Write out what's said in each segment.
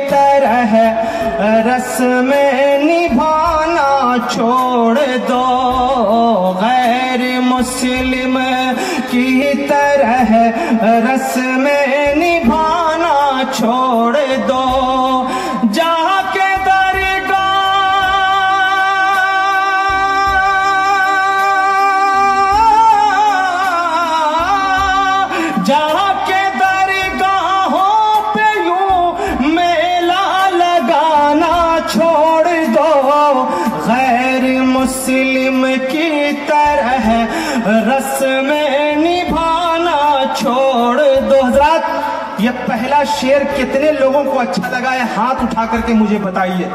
طرح رسم نبھانا چھوڑ دو، غیر مسلم کی طرح رسم نبھانا چھوڑ دو، جہاں کے درگاہوں پہ یوں میلہ لگانا چھوڑ دو، غیر مسلم کی طرح رسم نبھانا چھوڑ دو۔ حضرات، یہ پہلا شعر کتنے لوگوں کو اچھا لگا ہے؟ ہاتھ اٹھا کر کے مجھے بتائیے۔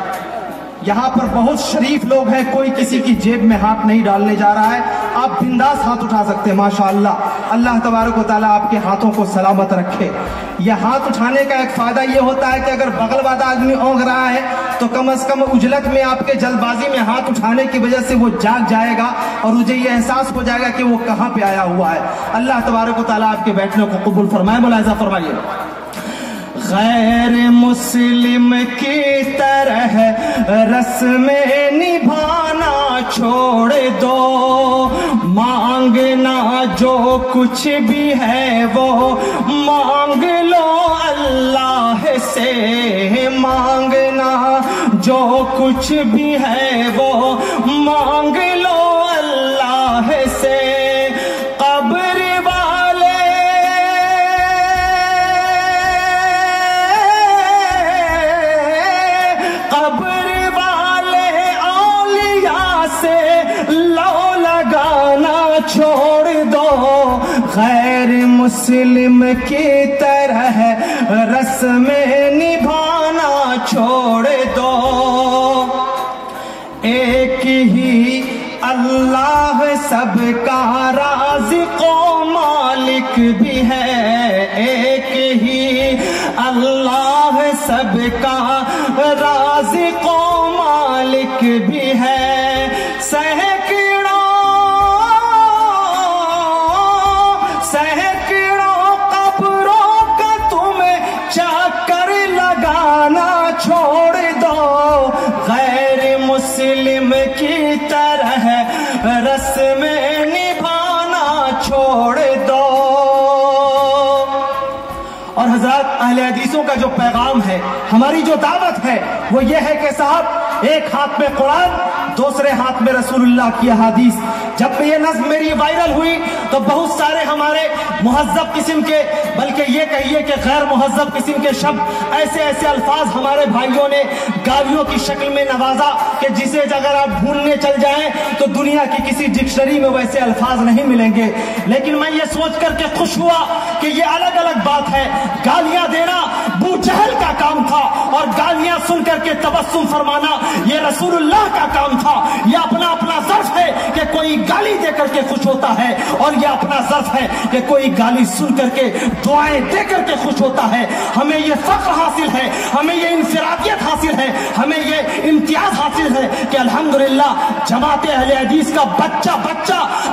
یہاں پر بہت شریف لوگ ہیں، کوئی کسی کی جیب میں ہاتھ نہیں ڈالنے جا رہا ہے، آپ بنداس ہاتھ اٹھا سکتے ہیں۔ ماشاءاللہ، اللہ تبارک و تعالیٰ آپ کے ہاتھوں کو سلامت رکھے۔ یہ ہاتھ اٹھانے کا ایک فائدہ یہ ہوتا ہے کہ اگر بغل والا آدمی اونگ رہا ہے تو کم از کم اجلت میں آپ کے جلد بازی میں ہاتھ اٹھانے کی وجہ سے وہ جاگ جائے گا اور مجھے یہ احساس ہو جائے گا کہ وہ کہاں پہ آیا ہوا ہے۔ اللہ تبارک و تعالیٰ آپ کے بیٹھنے کو قبول فرمائے۔ ملاحظہ فرمائیے، غیر مسلم کی طرح رسم نبھانا چھوڑ دو، مانگنا جو کچھ بھی ہے وہ مانگ لو اللہ سے، مانگنا جو کچھ بھی ہے وہ مانگ لو اللہ سے، چھوڑ دو، غیر مسلم کی طرح رسم نبھانا چھوڑ دو، ایک ہی اللہ سب کا رازق و مالک بھی ہے، ایک ہی اللہ سب کا رازق و مالک بھی ہے، چھوڑ دو، غیر مسلم کی طرح رسم نبھانا چھوڑ دو۔ اور حضرات، اہل حدیثوں کا جو پیغام ہے، ہماری جو دعوت ہے وہ یہ ہے کہ صاحب، ایک ہاتھ میں قرآن، دوسرے ہاتھ میں رسول اللہ کی احادیث۔ جب یہ نظم میری وائرل ہوئی تو بہت سارے ہمارے مہذب قسم کے، بلکہ یہ کہیے کہ غیر مہذب قسم کے شبد، ایسے ایسے الفاظ ہمارے بھائیوں نے گالیوں کی شکل میں نوازا کہ جسے اگر آپ ڈھونڈنے چل جائیں تو دنیا کی کسی ڈکشنری میں ویسے الفاظ نہیں ملیں گے۔ لیکن میں یہ سوچ کر کے خوش ہوا کہ یہ الگ الگ بات ہے۔ گالیاں دینا ابو جہل کا کام تھا اور گالیاں سن کر کے تبسم فرمانا یہ رسول اللہ کا کام تھا۔ یہ اپنا اپنا ظرف ہے کہ کوئی گالی دے کر کے خوش ہوتا ہے، اور یہ اپنا ظرف ہے کہ کوئی گالی سن کر کے دعائیں دے کر کے خوش ہوتا ہے۔ ہمیں یہ فخر حاصل ہے، ہمیں یہ انفرادیت حاصل ہے، ہمیں یہ امتیاز حاصل ہے کہ الحمدللہ جماعت اہل حدیث کا بچہ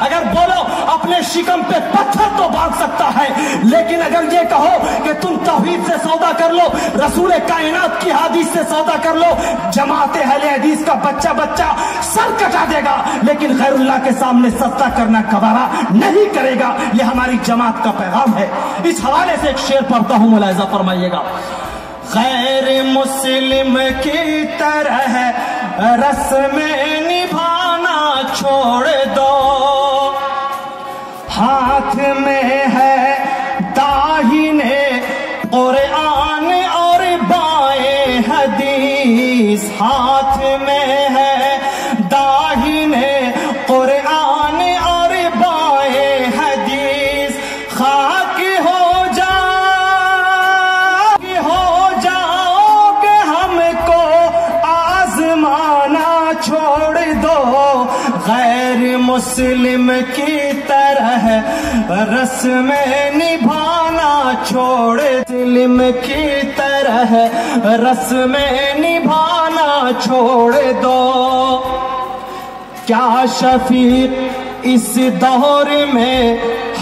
اگر بولو اپنے شکم پہ پتھر تو باندھ سکتا ہے، لیکن اگر یہ کہو کہ تم توحید سے سودا کر لو، رسول کائنات کی حدیث سے سودا کر لو، جماعت اہل حدیث کا بچہ سر کٹا دے گا، لیکن غیر اللہ کے سامنے سجدہ کرنا گوارا نہیں کرے گا۔ یہ ہماری جماعت کا پیغام ہے۔ اس حوالے سے ایک شعر پڑھتا ہوں، ملاحظہ فرمائیے گا، غیر مسلم کی طرح رسم نبھانا چھوڑ دو، ہاتھ میں ہے داہنے قرآن اور بائیں حدیث، ہاتھ میں ہے داہنے قرآن اور بائیں حدیث، خاک ہو جاؤ کہ ہم کو آزمانا چھوڑ دو، غیر مسلم کی طرح رسم نبھانا چھوڑ، مسلم کی طرح رسم نبھانا چھوڑ دو، کیا شفیق اس دور میں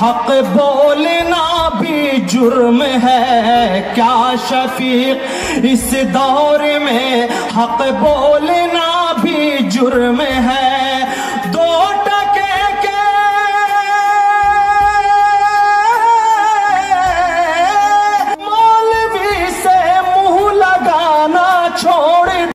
حق بولنا بھی جرم ہے، کیا شفیق اس دور میں حق بولنا